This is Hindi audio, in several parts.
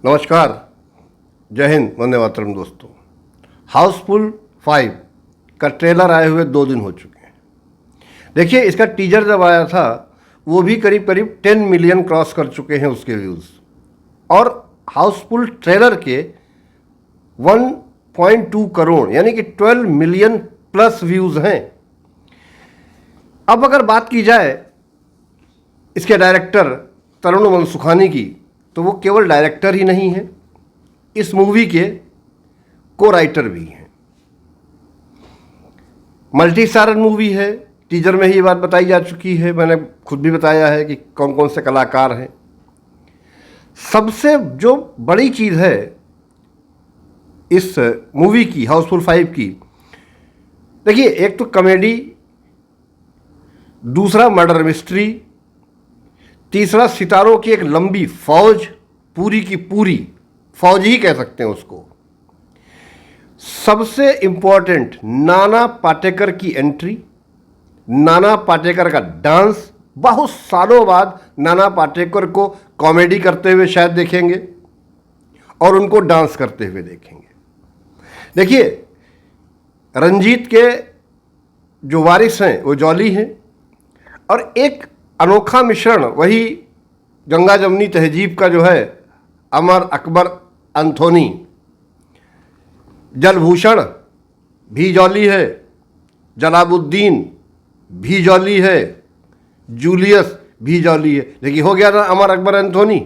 नमस्कार, जय हिंद, वंदे मातरम। दोस्तों, हाउसफुल 5 का ट्रेलर आए हुए 2 दिन हो चुके हैं। देखिए, इसका टीजर जब आया था वो भी करीब करीब 10 मिलियन क्रॉस कर चुके हैं उसके व्यूज़, और हाउसफुल ट्रेलर के 1.2 करोड़ यानी कि 12 मिलियन प्लस व्यूज़ हैं। अब अगर बात की जाए इसके डायरेक्टर तरुण मनसुखानी की, तो वो केवल डायरेक्टर ही नहीं है, इस मूवी के को राइटर भी हैं। मल्टी स्टारर मूवी है, टीजर में ही ये बात बताई जा चुकी है, मैंने खुद भी बताया है कि कौन कौन से कलाकार हैं। सबसे जो बड़ी चीज़ है इस मूवी की, हाउसफुल 5 की, देखिए, एक तो कॉमेडी, दूसरा मर्डर मिस्ट्री, तीसरा सितारों की एक लंबी फौज, पूरी की पूरी फौज ही कह सकते हैं उसको। सबसे इंपॉर्टेंट, नाना पाटेकर की एंट्री, नाना पाटेकर का डांस। बहुत सालों बाद नाना पाटेकर को कॉमेडी करते हुए शायद देखेंगे और उनको डांस करते हुए देखेंगे। देखिए, रंजीत के जो वारिस हैं वो जॉली हैं, और एक अनोखा मिश्रण वही गंगा जमनी तहजीब का जो है अमर अकबर एंथोनी। जलभूषण भी जॉली है, जलालुद्दीन भी जॉली है, जूलियस भी जॉली है। देखिए, हो गया था अमर अकबर एंथोनी।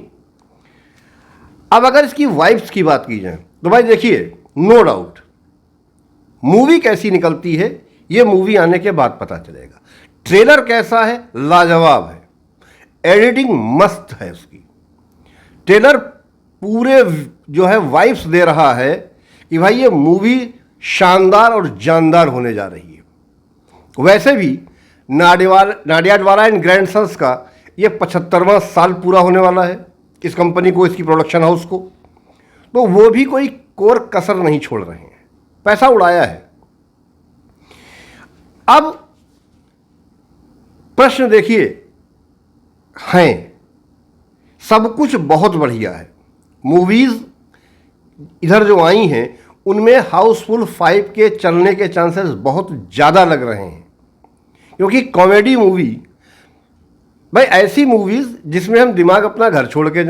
अब अगर इसकी वाइब्स की बात की जाए तो भाई देखिए, नो डाउट मूवी कैसी निकलती है ये मूवी आने के बाद पता चलेगा। ट्रेलर कैसा है? लाजवाब है, एडिटिंग मस्त है उसकी। ट्रेलर पूरे जो है वाइब्स दे रहा है कि भाई ये मूवी शानदार और जानदार होने जा रही है। वैसे भी नाडियाडवाला एंड ग्रैंडसन्स का ये 75वां साल पूरा होने वाला है इस कंपनी को, इसकी प्रोडक्शन हाउस को, तो वो भी कोई कोर कसर नहीं छोड़ रहे हैं, पैसा उड़ाया है। अब प्रश्न देखिए, हैं सब कुछ बहुत बढ़िया है। मूवीज़ इधर जो आई हैं उनमें हाउसफुल 5 के चलने के चांसेस बहुत ज़्यादा लग रहे हैं, क्योंकि कॉमेडी मूवी, भाई ऐसी मूवीज़ जिसमें हम दिमाग अपना घर छोड़ के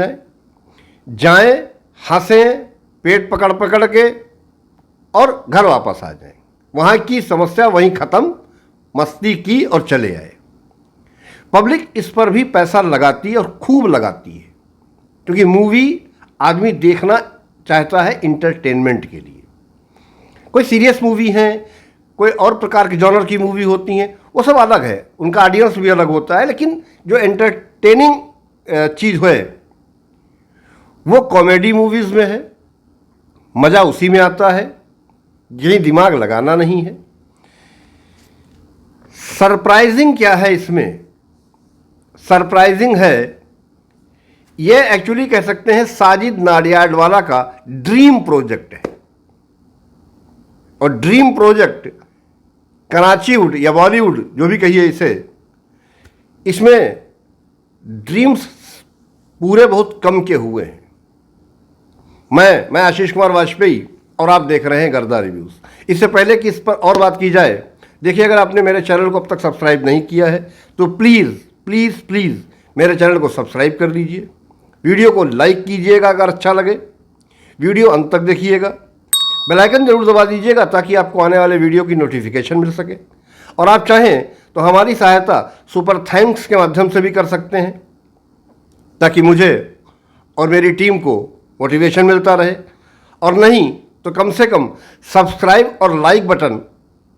जाएं, हंसें पेट पकड़ पकड़ के और घर वापस आ जाएं, वहाँ की समस्या वहीं ख़त्म, मस्ती की और चले आए। पब्लिक इस पर भी पैसा लगाती है और खूब लगाती है, क्योंकि मूवी आदमी देखना चाहता है इंटरटेनमेंट के लिए। कोई सीरियस मूवी है, कोई और प्रकार के जॉनर की मूवी होती हैं, वो सब अलग है, उनका ऑडियंस भी अलग होता है, लेकिन जो एंटरटेनिंग चीज़ है वो कॉमेडी मूवीज़ में है, मज़ा उसी में आता है, यही दिमाग लगाना नहीं है। सरप्राइजिंग क्या है इसमें? सरप्राइजिंग है, ये एक्चुअली कह सकते हैं साजिद नाडियाडवाला का ड्रीम प्रोजेक्ट है, और ड्रीम प्रोजेक्ट कराचीवुड या बॉलीवुड जो भी कहिए इसे, इसमें ड्रीम्स पूरे बहुत कम के हुए हैं। मैं आशीष कुमार वाजपेयी और आप देख रहे हैं गर्दा रिव्यूज़। इससे पहले कि इस पर और बात की जाए, देखिए, अगर आपने मेरे चैनल को अब तक सब्सक्राइब नहीं किया है तो प्लीज़ प्लीज़ प्लीज़ मेरे चैनल को सब्सक्राइब कर लीजिए, वीडियो को लाइक कीजिएगा अगर अच्छा लगे, वीडियो अंत तक देखिएगा, बेल आइकन जरूर दबा दीजिएगा ताकि आपको आने वाले वीडियो की नोटिफिकेशन मिल सके। और आप चाहें तो हमारी सहायता सुपर थैंक्स के माध्यम से भी कर सकते हैं, ताकि मुझे और मेरी टीम को मोटिवेशन मिलता रहे। और नहीं तो कम से कम सब्सक्राइब और लाइक बटन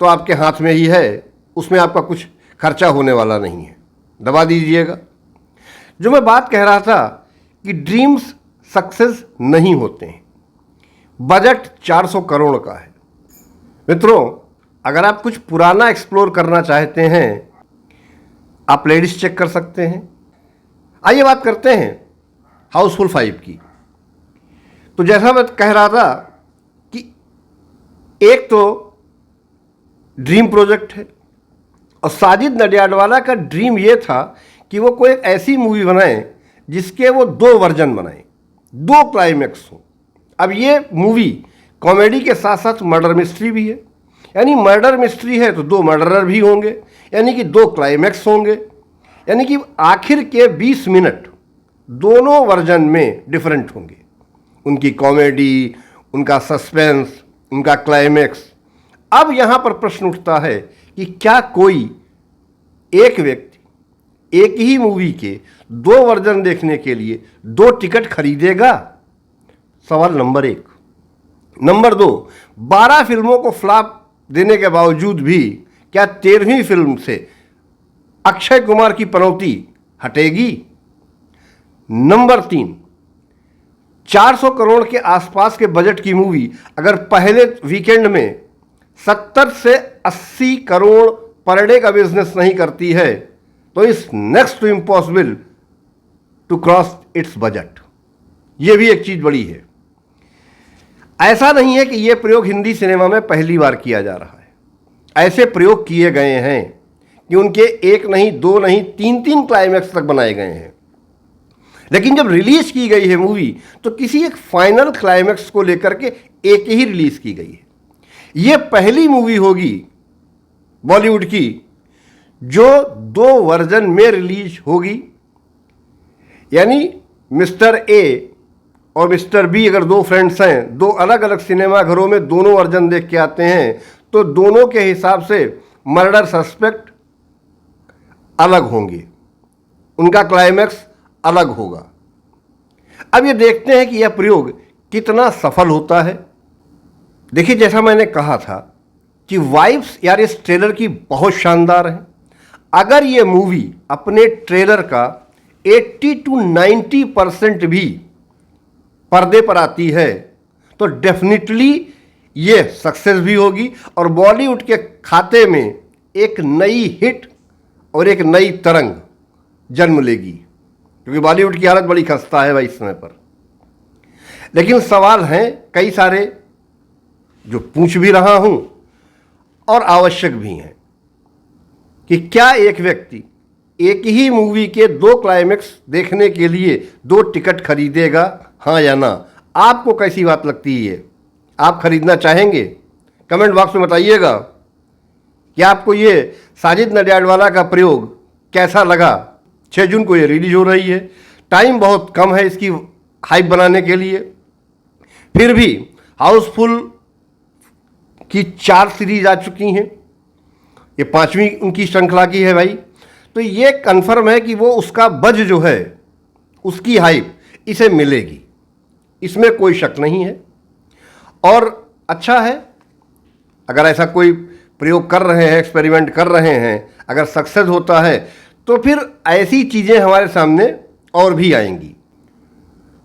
तो आपके हाथ में ही है, उसमें आपका कुछ खर्चा होने वाला नहीं है, दबा दीजिएगा। जो मैं बात कह रहा था कि ड्रीम्स सक्सेस नहीं होते हैं, बजट 400 करोड़ का है। मित्रों, अगर आप कुछ पुराना एक्सप्लोर करना चाहते हैं, आप प्लेलिस्ट चेक कर सकते हैं। आइए बात करते हैं हाउसफुल 5 की। तो जैसा मैं कह रहा था कि एक तो ड्रीम प्रोजेक्ट है, और साजिद नाडियाडवाला का ड्रीम ये था कि वो कोई ऐसी मूवी बनाए जिसके वो 2 वर्जन बनाए, दो क्लाइमैक्स हो। अब ये मूवी कॉमेडी के साथ साथ मर्डर मिस्ट्री भी है, यानी मर्डर मिस्ट्री है तो दो मर्डरर भी होंगे, यानी कि दो क्लाइमैक्स होंगे, यानी कि आखिर के 20 मिनट दोनों वर्जन में डिफरेंट होंगे। उनकी कॉमेडी, उनका सस्पेंस, उनका क्लाइमैक्स। अब यहाँ पर प्रश्न उठता है कि क्या कोई एक व्यक्ति एक ही मूवी के दो वर्जन देखने के लिए दो टिकट खरीदेगा? सवाल नंबर 1। नंबर 2, 12 फिल्मों को फ्लॉप देने के बावजूद भी क्या 13वीं फिल्म से अक्षय कुमार की पनौती हटेगी? नंबर 3, 400 करोड़ के आसपास के बजट की मूवी अगर पहले वीकेंड में 70 से 80 करोड़ पर डे का बिजनेस नहीं करती है तो it's next to impossible to cross its budget. यह भी एक चीज बड़ी है। ऐसा नहीं है कि यह प्रयोग हिंदी सिनेमा में पहली बार किया जा रहा है। ऐसे प्रयोग किए गए हैं कि उनके एक नहीं, दो नहीं, 3-3 क्लाइमैक्स तक बनाए गए हैं। लेकिन जब रिलीज की गई है मूवी तो किसी एक फाइनल क्लाइमैक्स को लेकर के एक ही रिलीज की गई है। यह पहली मूवी होगी बॉलीवुड की जो दो वर्जन में रिलीज होगी, यानी मिस्टर ए और मिस्टर बी अगर दो फ्रेंड्स हैं, दो अलग अलग सिनेमा घरों में दोनों वर्जन देख के आते हैं तो दोनों के हिसाब से मर्डर सस्पेक्ट अलग होंगे, उनका क्लाइमैक्स अलग होगा। अब ये देखते हैं कि यह प्रयोग कितना सफल होता है। देखिए, जैसा मैंने कहा था कि वाइब्स यार इस ट्रेलर की बहुत शानदार है। अगर ये मूवी अपने ट्रेलर का 80 to 90% भी पर्दे पर आती है तो डेफिनेटली ये सक्सेस भी होगी और बॉलीवुड के खाते में एक नई हिट और एक नई तरंग जन्म लेगी, क्योंकि बॉलीवुड की हालत बड़ी खस्ता है भाई इस समय पर। लेकिन सवाल हैं कई सारे जो पूछ भी रहा हूं और आवश्यक भी हैं कि क्या एक व्यक्ति एक ही मूवी के दो क्लाइमैक्स देखने के लिए दो टिकट खरीदेगा, हाँ या ना? आपको कैसी बात लगती है? आप खरीदना चाहेंगे? कमेंट बॉक्स में बताइएगा कि आपको ये साजिद नडियाडवाला का प्रयोग कैसा लगा। 6 जून को ये रिलीज हो रही है, टाइम बहुत कम है इसकी हाइप बनाने के लिए। फिर भी हाउसफुल की 4 सीरीज आ चुकी हैं, ये 5वीं उनकी श्रृंखला की है भाई। तो ये कन्फर्म है कि वो उसका बज जो है, उसकी हाइप इसे मिलेगी, इसमें कोई शक नहीं है। और अच्छा है अगर ऐसा कोई प्रयोग कर रहे हैं, एक्सपेरिमेंट कर रहे हैं, अगर सक्सेस होता है तो फिर ऐसी चीज़ें हमारे सामने और भी आएंगी।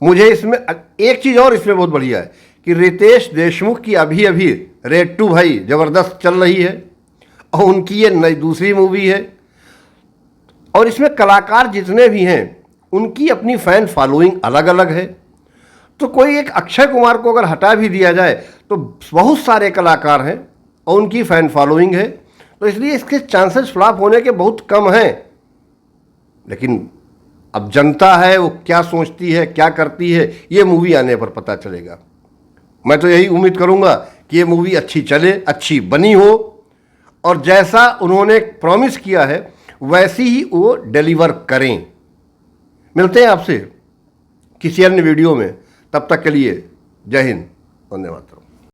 मुझे इसमें एक चीज़ और इसमें बहुत बढ़िया है कि रितेश देशमुख की अभी अभी रेड 2 भाई ज़बरदस्त चल रही है और उनकी ये नई दूसरी मूवी है और इसमें कलाकार जितने भी हैं उनकी अपनी फ़ैन फॉलोइंग अलग अलग है। तो कोई एक अक्षय कुमार को अगर हटा भी दिया जाए तो बहुत सारे कलाकार हैं और उनकी फ़ैन फॉलोइंग है, तो इसलिए इसके चांसेस फ्लॉप होने के बहुत कम हैं। लेकिन अब जनता है वो क्या सोचती है, क्या करती है, ये मूवी आने पर पता चलेगा। मैं तो यही उम्मीद करूंगा कि ये मूवी अच्छी चले, अच्छी बनी हो और जैसा उन्होंने प्रॉमिस किया है वैसी ही वो डिलीवर करें। मिलते हैं आपसे किसी अन्य वीडियो में, तब तक के लिए जय हिंद, वंदे मातरम।